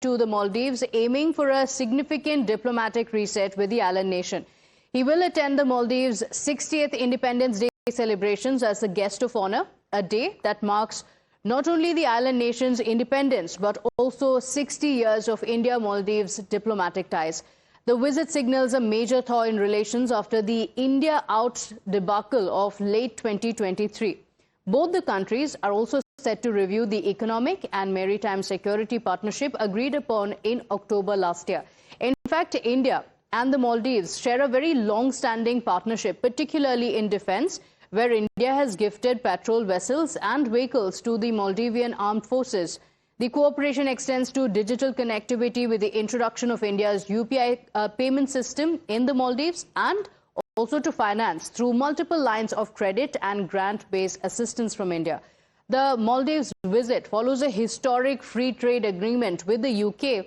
to the Maldives, aiming for a significant diplomatic reset with the island nation. He will attend the Maldives' 60th Independence Day celebrations as a guest of honor, a day that marks not only the island nation's independence, but also 60 years of India-Maldives diplomatic ties. The visit signals a major thaw in relations after the India-out debacle of late 2023. Both the countries are also set to review the economic and maritime security partnership agreed upon in October last year. In fact, India and the Maldives share a very long-standing partnership, particularly in defense, where India has gifted patrol vessels and vehicles to the Maldivian armed forces. The cooperation extends to digital connectivity with the introduction of India's UPI payment system in the Maldives, and also to finance through multiple lines of credit and grant-based assistance from India. The Maldives visit follows a historic free trade agreement with the UK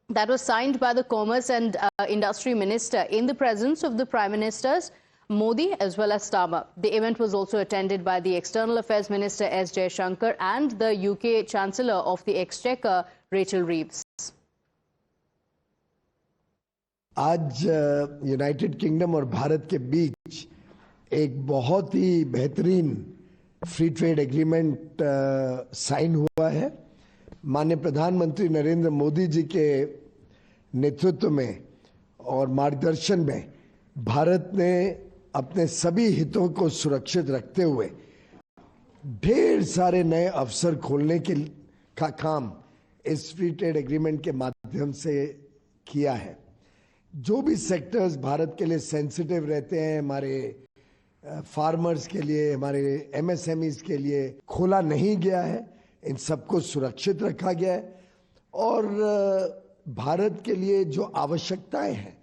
that was signed by the Commerce and Industry Minister in the presence of the Prime Ministers Modi as well as Starmer. The event was also attended by the External Affairs Minister S. Jaishankar and the UK Chancellor of the Exchequer Rachel Reeves. आज United kingdom और भारत के बीच एक बहुत ही बेहतरीन free trade agreement sign हुआ है। माननीय प्रधानमंत्री नरेंद्र मोदी जी के नेतृत्व में और मार्गदर्शन में भारत ने अपने सभी हितों को सुरक्षित रखते हुए ढेर सारे नए अवसर खोलने का काम इस फ्री ट्रेड एग्रीमेंट के माध्यम से किया है। जो भी सेक्टर्स भारत के लिए सेंसिटिव रहते हैं, हमारे फार्मर्स के लिए, हमारे एमएसएमईज के लिए खोला नहीं गया है, इन सबको सुरक्षित रखा गया है। और भारत के लिए जो आवश्यकताएं हैं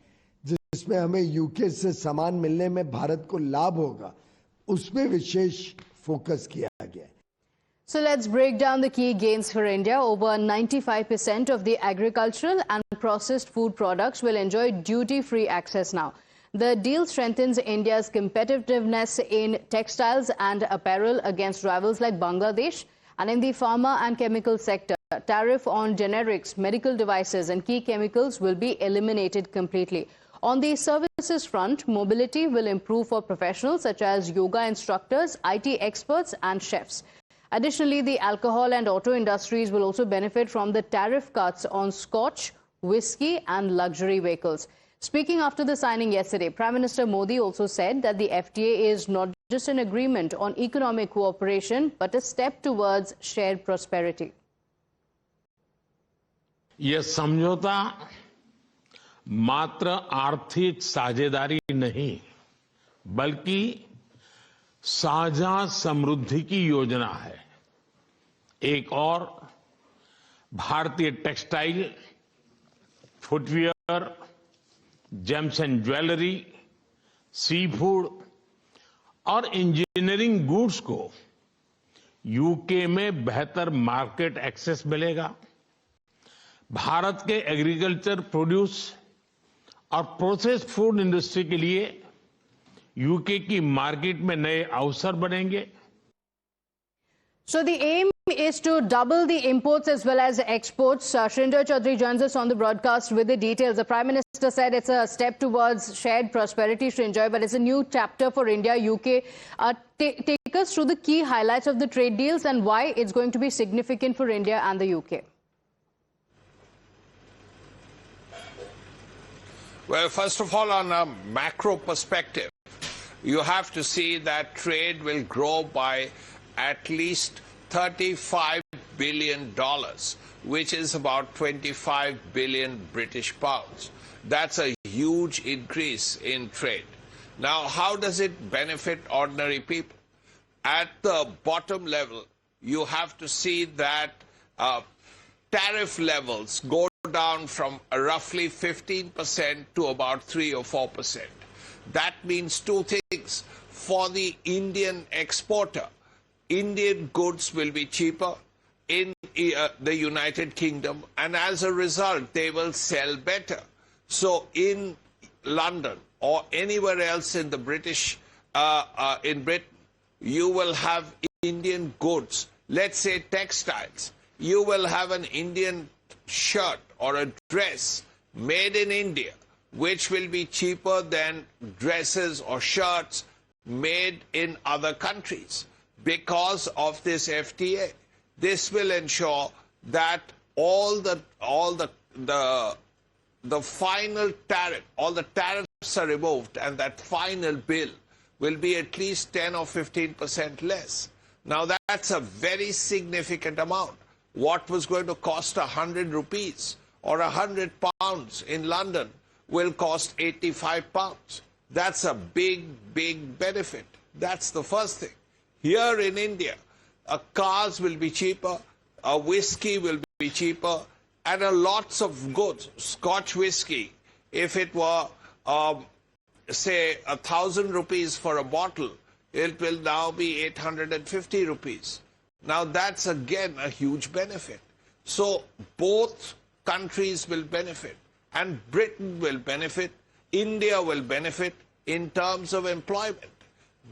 जिसमें हमें यूके से सामान मिलने में भारत को लाभ होगा, उसमें विशेष फोकस किया गया है। So let's break down the key gains for India. Over 95% of the agricultural and processed food products will enjoy duty-free access now. The deal strengthens India's competitiveness in textiles and apparel against rivals like Bangladesh. And in the pharma and chemical sector, tariff on generics, medical devices and key chemicals will be eliminated completely. On the services front, mobility will improve for professionals such as yoga instructors, IT experts and chefs. Additionally, the alcohol and auto industries will also benefit from the tariff cuts on scotch, whiskey and luxury vehicles. Speaking after the signing yesterday, Prime Minister Modi also said that the FTA is not just an agreement on economic cooperation, but a step towards shared prosperity. यह समझौता मात्र आर्थिक साझेदारी नहीं, बल्कि साझा समृद्धि की योजना है। एक और भारतीय textile, footwear, gems and jewellery, sea food और इंजीनियरिंग गुड्स को यूके में बेहतर मार्केट एक्सेस मिलेगा। भारत के एग्रीकल्चर प्रोड्यूस और प्रोसेस्ड फूड इंडस्ट्री के लिए यूके की मार्केट में नए अवसर बनेंगे। So the aim is to double the imports as well as exports. Shrinder Chaudhary joins us on the broadcast with the details. The Prime Minister said it's a step towards shared prosperity, Shrinder, but it's a new chapter for India, UK. Take us through the key highlights of the trade deals and why it's going to be significant for India and the UK. Well, first of all, on a macro perspective, you have to see that trade will grow by at least $35 billion, which is about 25 billion British pounds. That's a huge increase in trade. Now, how does it benefit ordinary people? At the bottom level, you have to see that tariff levels go down from roughly 15% to about 3 or 4%. That means two things. For the Indian exporter, Indian goods will be cheaper in the United Kingdom, and as a result, they will sell better. So in London or anywhere else in the in Britain, you will have Indian goods. Let's say textiles. You will have an Indian shirt or a dress made in India, which will be cheaper than dresses or shirts made in other countries because of this FTA. This will ensure that all the final tariff, all the tariffs are removed, and that final bill will be at least 10 or 15% less. Now that's a very significant amount. What was going to cost 100 rupees or 100 pounds in London will cost 85 pounds. That's a big, big benefit. That's the first thing. Here in India, cars will be cheaper, whiskey will be cheaper, and lots of goods. Scotch whiskey, if it were, say, 1,000 rupees for a bottle, it will now be 850 rupees. Now that's again a huge benefit. So both countries will benefit, and Britain will benefit, India will benefit in terms of employment.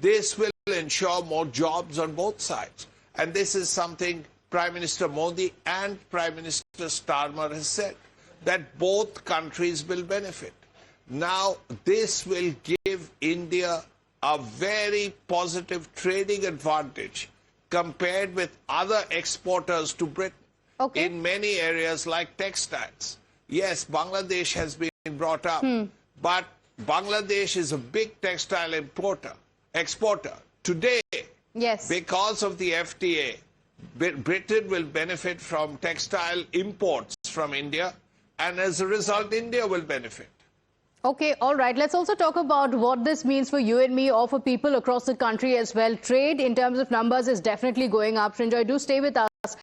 This will ensure more jobs on both sides. And this is something Prime Minister Modi and Prime Minister Starmer has said, that both countries will benefit. Now, this will give India a very positive trading advantage compared with other exporters to Britain in many areas like textiles. Yes, Bangladesh has been brought up, but Bangladesh is a big textile exporter. Today, because of the FTA, Britain will benefit from textile imports from India, and as a result, India will benefit. Okay, all right. Let's also talk about what this means for you and me, or for people across the country as well. Trade, in terms of numbers, is definitely going up. Srinjoy, do stay with us.